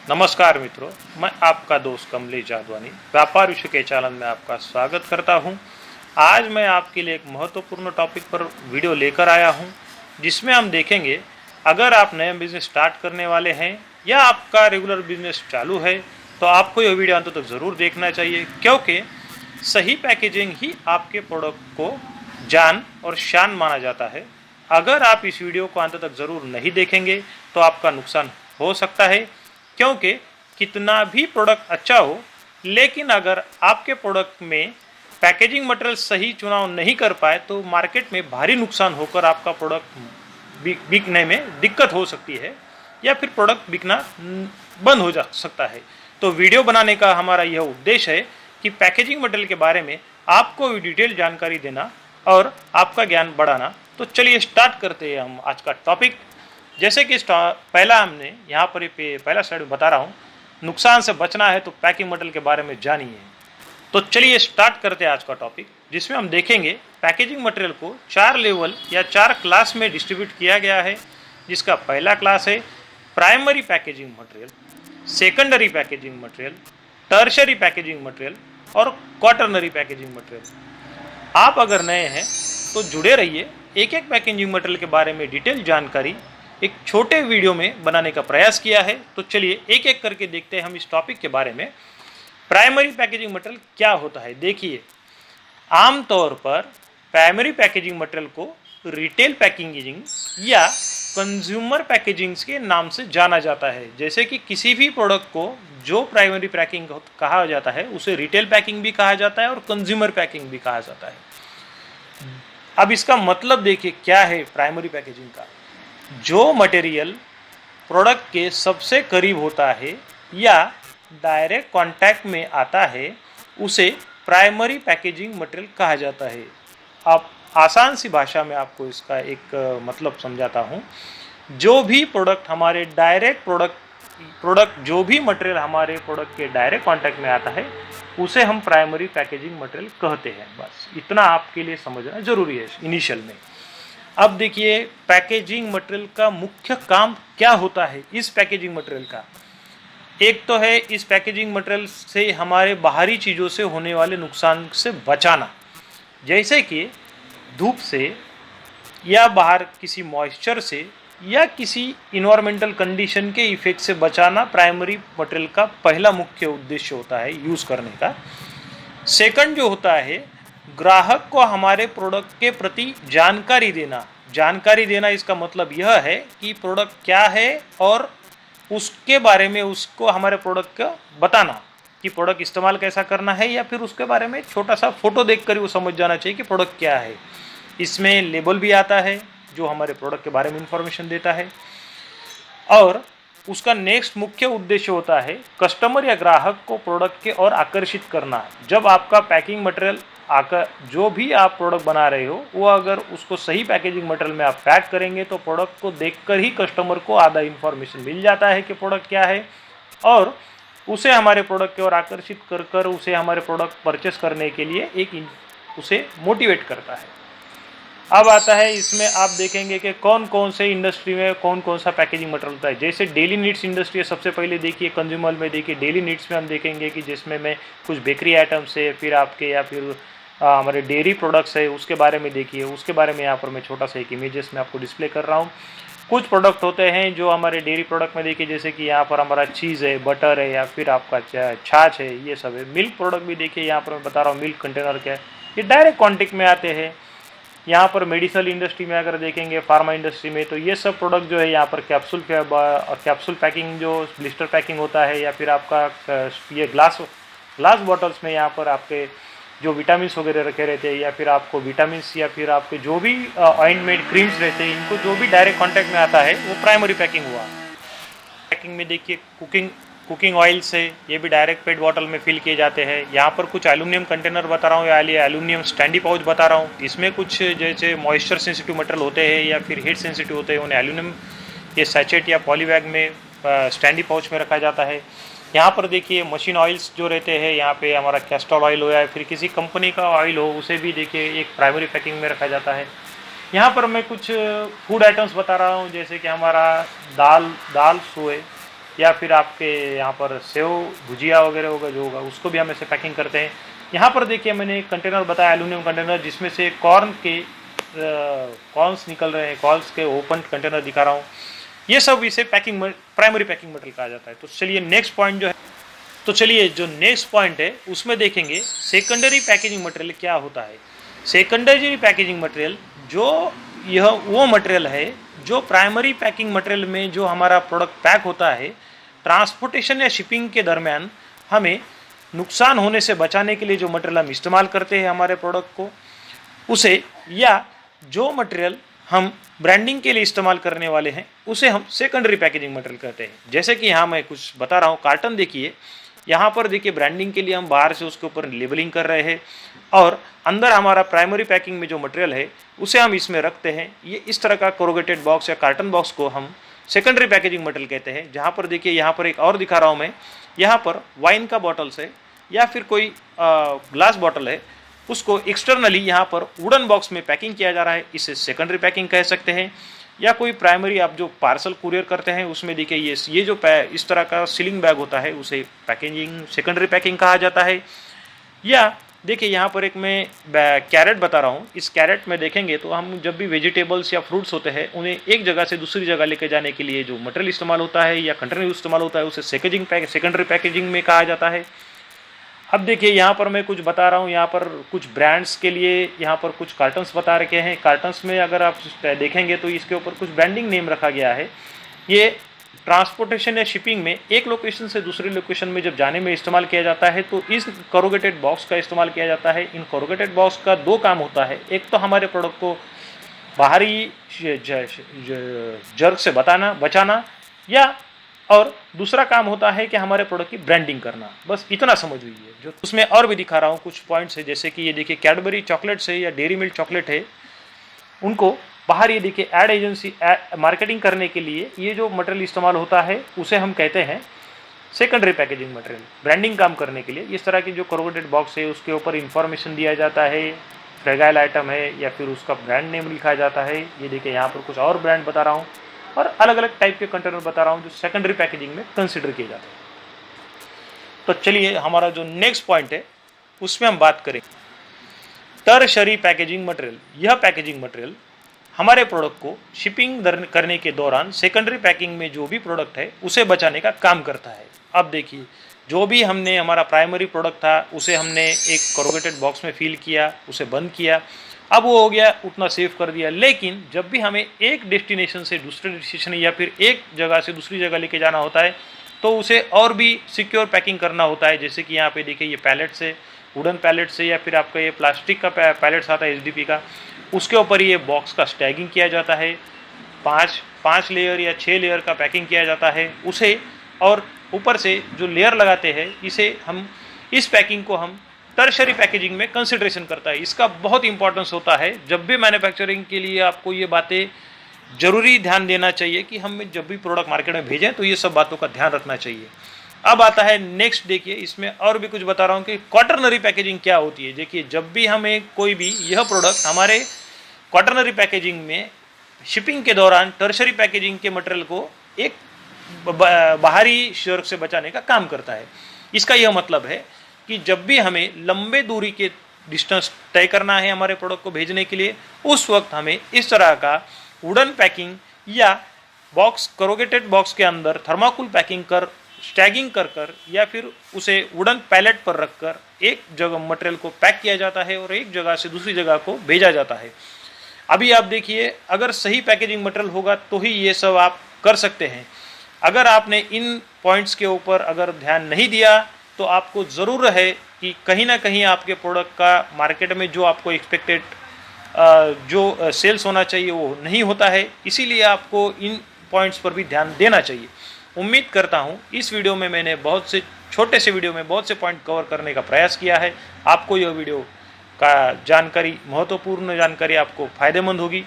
नमस्कार मित्रों, मैं आपका दोस्त कमलेश जादवानी व्यापार विषय के चैनल में आपका स्वागत करता हूं। आज मैं आपके लिए एक महत्वपूर्ण टॉपिक पर वीडियो लेकर आया हूं, जिसमें हम देखेंगे अगर आप नया बिजनेस स्टार्ट करने वाले हैं या आपका रेगुलर बिजनेस चालू है तो आपको यह वीडियो अंत तक ज़रूर देखना चाहिए, क्योंकि सही पैकेजिंग ही आपके प्रोडक्ट को जान और शान माना जाता है। अगर आप इस वीडियो को अंत तक ज़रूर नहीं देखेंगे तो आपका नुकसान हो सकता है, क्योंकि कितना भी प्रोडक्ट अच्छा हो, लेकिन अगर आपके प्रोडक्ट में पैकेजिंग मटेरियल सही चुनाव नहीं कर पाए तो मार्केट में भारी नुकसान होकर आपका प्रोडक्ट बिकने में दिक्कत हो सकती है या फिर प्रोडक्ट बिकना बंद हो जा सकता है। तो वीडियो बनाने का हमारा यह उद्देश्य है कि पैकेजिंग मटेरियल के बारे में आपको डिटेल जानकारी देना और आपका ज्ञान बढ़ाना। तो चलिए स्टार्ट करते हैं हम आज का टॉपिक। जैसे कि पहला हमने यहाँ पर पहला स्लाइड में बता रहा हूँ, नुकसान से बचना है तो पैकिंग मटेरियल के बारे में जानिए। तो चलिए स्टार्ट करते हैं आज का टॉपिक, जिसमें हम देखेंगे पैकेजिंग मटेरियल को 4 लेवल या 4 क्लास में डिस्ट्रीब्यूट किया गया है। जिसका पहला क्लास है primary packaging material, secondary packaging material, tertiary packaging material और क्वाटरनरी पैकेजिंग मटेरियल। आप अगर नए हैं तो जुड़े रहिए, एक एक पैकेजिंग मटेरियल के बारे में डिटेल जानकारी एक छोटे वीडियो में बनाने का प्रयास किया है। तो चलिए एक एक करके देखते हैं हम इस टॉपिक के बारे में। प्राइमरी पैकेजिंग मटेरियल क्या होता है? देखिए, आमतौर पर प्राइमरी पैकेजिंग मटेरियल को रिटेल पैकेजिंग या कंज्यूमर पैकेजिंग के नाम से जाना जाता है। जैसे कि किसी भी प्रोडक्ट को जो प्राइमरी पैकिंग कहा जाता है उसे रिटेल पैकिंग भी कहा जाता है और कंज्यूमर पैकिंग भी कहा जाता है। अब इसका मतलब देखिए क्या है प्राइमरी पैकेजिंग का। जो मटेरियल प्रोडक्ट के सबसे करीब होता है या डायरेक्ट कांटेक्ट में आता है उसे प्राइमरी पैकेजिंग मटेरियल कहा जाता है। अब आसान सी भाषा में आपको इसका एक मतलब समझाता हूँ। जो भी प्रोडक्ट हमारे डायरेक्ट प्रोडक्ट जो भी मटेरियल हमारे प्रोडक्ट के डायरेक्ट कांटेक्ट में आता है उसे हम प्राइमरी पैकेजिंग मटेरियल कहते हैं। बस इतना आपके लिए समझना जरूरी है इनिशियल में। अब देखिए पैकेजिंग मटेरियल का मुख्य काम क्या होता है। इस पैकेजिंग मटेरियल का एक तो है इस पैकेजिंग मटेरियल से हमारे बाहरी चीज़ों से होने वाले नुकसान से बचाना, जैसे कि धूप से या बाहर किसी मॉइस्चर से या किसी इन्वायरमेंटल कंडीशन के इफेक्ट से बचाना प्राइमरी मटेरियल का पहला मुख्य उद्देश्य होता है यूज़ करने का। सेकंड जो होता है, ग्राहक को हमारे प्रोडक्ट के प्रति जानकारी देना। इसका मतलब यह है कि प्रोडक्ट क्या है और उसके बारे में उसको हमारे प्रोडक्ट का बताना कि प्रोडक्ट इस्तेमाल कैसा करना है, या फिर उसके बारे में छोटा सा फोटो देखकर ही वो समझ जाना चाहिए कि प्रोडक्ट क्या है। इसमें लेबल भी आता है जो हमारे प्रोडक्ट के बारे में इंफॉर्मेशन देता है। और उसका नेक्स्ट मुख्य उद्देश्य होता है कस्टमर या ग्राहक को प्रोडक्ट के और आकर्षित करना। जब आपका पैकिंग मटेरियल आकर जो भी आप प्रोडक्ट बना रहे हो वो अगर उसको सही पैकेजिंग मटेरियल में आप पैक करेंगे तो प्रोडक्ट को देखकर ही कस्टमर को आधा इन्फॉर्मेशन मिल जाता है कि प्रोडक्ट क्या है, और उसे हमारे प्रोडक्ट की ओर आकर्षित कर उसे हमारे प्रोडक्ट परचेस करने के लिए उसे मोटिवेट करता है। अब आता है इसमें आप देखेंगे कि कौन कौन से इंडस्ट्री में कौन कौन सा पैकेजिंग मटेरियल होता है। जैसे डेली नीड्स इंडस्ट्री है, सबसे पहले देखिए कंज्यूमर में देखिए डेली नीड्स में हम देखेंगे कि जिसमें में कुछ बेकरी आइटम्स है, फिर आपके या फिर हमारे डेयरी प्रोडक्ट्स है, उसके बारे में देखिए। उसके बारे में यहाँ पर मैं छोटा सा एक इमेजेस में आपको डिस्प्ले कर रहा हूँ। कुछ प्रोडक्ट होते हैं जो हमारे डेयरी प्रोडक्ट में देखिए, जैसे कि यहाँ पर हमारा चीज़ है, बटर है, या फिर आपका छाछ है, ये सब है। मिल्क प्रोडक्ट भी देखिए, यहाँ पर मैं बता रहा हूँ मिल्क कंटेनर क्या है, ये डायरेक्ट कॉन्टेक्ट में आते हैं। यहाँ पर मेडिसिनल इंडस्ट्री में अगर देखेंगे, फार्मा इंडस्ट्री में, तो ये सब प्रोडक्ट जो है यहाँ पर कैप्सूल पैकिंग जो ब्लिस्टर पैकिंग होता है, या फिर आपका ये ग्लास बॉटल्स में यहाँ पर आपके जो विटामिन्स वगैरह रखे रहते हैं, या फिर आपको विटामिन्स या फिर आपके जो भी ऑइंटमेंट क्रीम्स रहते हैं, इनको जो भी डायरेक्ट कांटेक्ट में आता है वो प्राइमरी पैकिंग हुआ। पैकिंग में देखिए कुकिंग ऑयल्स है, ये भी डायरेक्ट पेट बॉटल में फिल किए जाते हैं। यहाँ पर कुछ एल्यूमिनियम कंटेनर बता रहा हूँ या एल्यूमिनियम स्टैंडी पाउच बता रहा हूँ। इसमें कुछ जैसे मॉइस्चर सेंसिटिव मटेरियल होते हैं या फिर हीट सेंसिटिव होते हैं, उन्हें एल्यूमिनियम ये सैचेट या पॉलीबैग में स्टैंडी पाउच में रखा जाता है। यहाँ पर देखिए मशीन ऑयल्स जो रहते हैं, यहाँ पे हमारा कैस्टर ऑयल हो या फिर किसी कंपनी का ऑयल हो, उसे भी देखिए एक प्राइमरी पैकिंग में रखा जाता है। यहाँ पर मैं कुछ फूड आइटम्स बता रहा हूँ, जैसे कि हमारा दाल हुए, या फिर आपके यहाँ पर सेव भुजिया वगैरह होगा जो होगा उसको भी हम ऐसे पैकिंग करते हैं। यहाँ पर देखिए मैंने एक कंटेनर बताया, एल्यूमिनियम कंटेनर, जिसमें से कॉर्न्स निकल रहे हैं, कॉर्न्स के ओपन कंटेनर दिखा रहा हूँ। ये सब इसे प्राइमरी पैकिंग मटेरियल कहा जाता है। तो चलिए नेक्स्ट पॉइंट जो नेक्स्ट पॉइंट है उसमें देखेंगे सेकेंडरी पैकेजिंग मटेरियल क्या होता है। सेकेंडरी पैकेजिंग मटेरियल यह वो मटेरियल है जो प्राइमरी पैकिंग मटेरियल में जो हमारा प्रोडक्ट पैक होता है, ट्रांसपोर्टेशन या शिपिंग के दरमियान हमें नुकसान होने से बचाने के लिए जो मटेरियल हम इस्तेमाल करते हैं हमारे प्रोडक्ट को, उसे, या जो मटेरियल हम ब्रांडिंग के लिए इस्तेमाल करने वाले हैं उसे हम सेकेंडरी पैकेजिंग मटेरियल कहते हैं। जैसे कि यहाँ मैं कुछ बता रहा हूँ, कार्टन देखिए, यहाँ पर देखिए ब्रांडिंग के लिए हम बाहर से उसके ऊपर लेबलिंग कर रहे हैं और अंदर हमारा प्राइमरी पैकिंग में जो मटेरियल है उसे हम इसमें रखते हैं। ये इस तरह का कोरुगेटेड बॉक्स या कार्टन बॉक्स को हम सेकेंडरी पैकेजिंग मटेरियल कहते हैं। जहाँ पर देखिए यहाँ पर एक और दिखा रहा हूँ मैं, यहाँ पर वाइन का बॉटल्स है या फिर कोई ग्लास बॉटल है, उसको एक्सटर्नली यहाँ पर वुडन बॉक्स में पैकिंग किया जा रहा है, इसे सेकेंडरी पैकिंग कह सकते हैं। या कोई प्राइमरी आप जो पार्सल कुरियर करते हैं उसमें देखिए ये जो इस तरह का सीलिंग बैग होता है उसे पैकेजिंग सेकेंडरी पैकिंग कहा जाता है। या देखिए यहाँ पर एक मैं कैरेट बता रहा हूँ, इस कैरेट में देखेंगे तो हम जब भी वेजिटेबल्स या फ्रूट्स होते हैं उन्हें एक जगह से दूसरी जगह लेके जाने के लिए जो मटेरियल इस्तेमाल होता है या कंटेनर इस्तेमाल होता है उसे सेकेंडरी पैकेजिंग में कहा जाता है। अब देखिए यहाँ पर मैं कुछ बता रहा हूँ, यहाँ पर कुछ ब्रांड्स के लिए यहाँ पर कुछ कार्टन्स बता रखे हैं। कार्टन्स में अगर आप देखेंगे तो इसके ऊपर कुछ ब्रांडिंग नेम रखा गया है। ये ट्रांसपोर्टेशन या शिपिंग में एक लोकेशन से दूसरी लोकेशन में जब जाने में इस्तेमाल किया जाता है तो इस कोरुगेटेड बॉक्स का इस्तेमाल किया जाता है। इन कोरुगेटेड बॉक्स का दो काम होता है, एक तो हमारे प्रोडक्ट को बाहरी जर्क से बचाना या और दूसरा काम होता है कि हमारे प्रोडक्ट की ब्रांडिंग करना। बस इतना समझ लीजिए। जो उसमें और भी दिखा रहा हूँ कुछ पॉइंट्स है, जैसे कि ये देखिए कैडबरी चॉकलेट्स है या डेयरी मिल्क चॉकलेट है, उनको बाहर ये देखिए एड एजेंसी मार्केटिंग करने के लिए ये जो मटेरियल इस्तेमाल होता है उसे हम कहते हैं सेकेंडरी पैकेजिंग मटेरियल। ब्रांडिंग काम करने के लिए इस तरह की जो कोरुगेटेड बॉक्स है उसके ऊपर इंफॉर्मेशन दिया जाता है, फ्रेगाइल आइटम है या फिर उसका ब्रांड नेम लिखा जाता है। ये देखिए यहाँ पर कुछ और ब्रांड बता रहा हूँ और अलग अलग टाइप के कंटेनर बता रहा हूँ जो सेकेंडरी पैकेजिंग में कंसिडर किए जाते हैं। तो चलिए हमारा जो नेक्स्ट पॉइंट है उसमें हम बात करें टर्शरी पैकेजिंग मटेरियल। यह पैकेजिंग मटेरियल हमारे प्रोडक्ट को शिपिंग करने के दौरान सेकेंडरी पैकिंग में जो भी प्रोडक्ट है उसे बचाने का काम करता है। अब देखिए जो भी हमने हमारा प्राइमरी प्रोडक्ट था उसे हमने एक कोरुगेटेड बॉक्स में फिल किया, उसे बंद किया, अब वो हो गया, उतना सेव कर दिया। लेकिन जब भी हमें एक डेस्टिनेशन से दूसरे डेस्टिनेशन या फिर एक जगह से दूसरी जगह लेके जाना होता है तो उसे और भी सिक्योर पैकिंग करना होता है। जैसे कि यहाँ पे देखिए ये पैलेट से, वुडन पैलेट से या फिर आपका ये प्लास्टिक का पैलेट्स आता है एचडीपी का, उसके ऊपर ये बॉक्स का स्टैगिंग किया जाता है। पाँच लेयर या 6 लेयर का पैकिंग किया जाता है उसे, और ऊपर से जो लेयर लगाते हैं इस पैकिंग को हम टर्शरी पैकेजिंग में कंसिडरेशन करता है। इसका बहुत इंपॉर्टेंस होता है। जब भी मैन्युफैक्चरिंग के लिए आपको ये बातें जरूरी ध्यान देना चाहिए कि हम जब भी प्रोडक्ट मार्केट में भेजें तो ये सब बातों का ध्यान रखना चाहिए। अब आता है नेक्स्ट, देखिए इसमें और भी कुछ बता रहा हूँ कि क्वाटरनरी पैकेजिंग क्या होती है। देखिए जब भी हमें कोई भी यह प्रोडक्ट हमारे क्वाटरनरी पैकेजिंग में शिपिंग के दौरान टर्शरी पैकेजिंग के मटेरियल को एक बाहरी शर्क से बचाने का काम करता है। इसका यह मतलब है कि जब भी हमें लंबे दूरी के डिस्टेंस तय करना है हमारे प्रोडक्ट को भेजने के लिए, उस वक्त हमें इस तरह का वुडन पैकिंग या बॉक्स, कोरुगेटेड बॉक्स के अंदर थर्माकोल पैकिंग कर, स्टैगिंग कर या फिर उसे वुडन पैलेट पर रखकर एक जगह मटेरियल को पैक किया जाता है और एक जगह से दूसरी जगह को भेजा जाता है। अभी आप देखिए, अगर सही पैकेजिंग मटेरियल होगा तो ही ये सब आप कर सकते हैं। अगर आपने इन पॉइंट्स के ऊपर अगर ध्यान नहीं दिया तो आपको ज़रूर है कि कहीं ना कहीं आपके प्रोडक्ट का मार्केट में जो आपको एक्सपेक्टेड जो सेल्स होना चाहिए वो नहीं होता है। इसीलिए आपको इन पॉइंट्स पर भी ध्यान देना चाहिए। उम्मीद करता हूँ इस वीडियो में मैंने बहुत से छोटे से वीडियो में बहुत से पॉइंट कवर करने का प्रयास किया है। आपको यह वीडियो का जानकारी, महत्वपूर्ण जानकारी आपको फ़ायदेमंद होगी।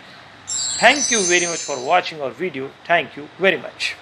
Thank you very much for watching our video. Thank you very much.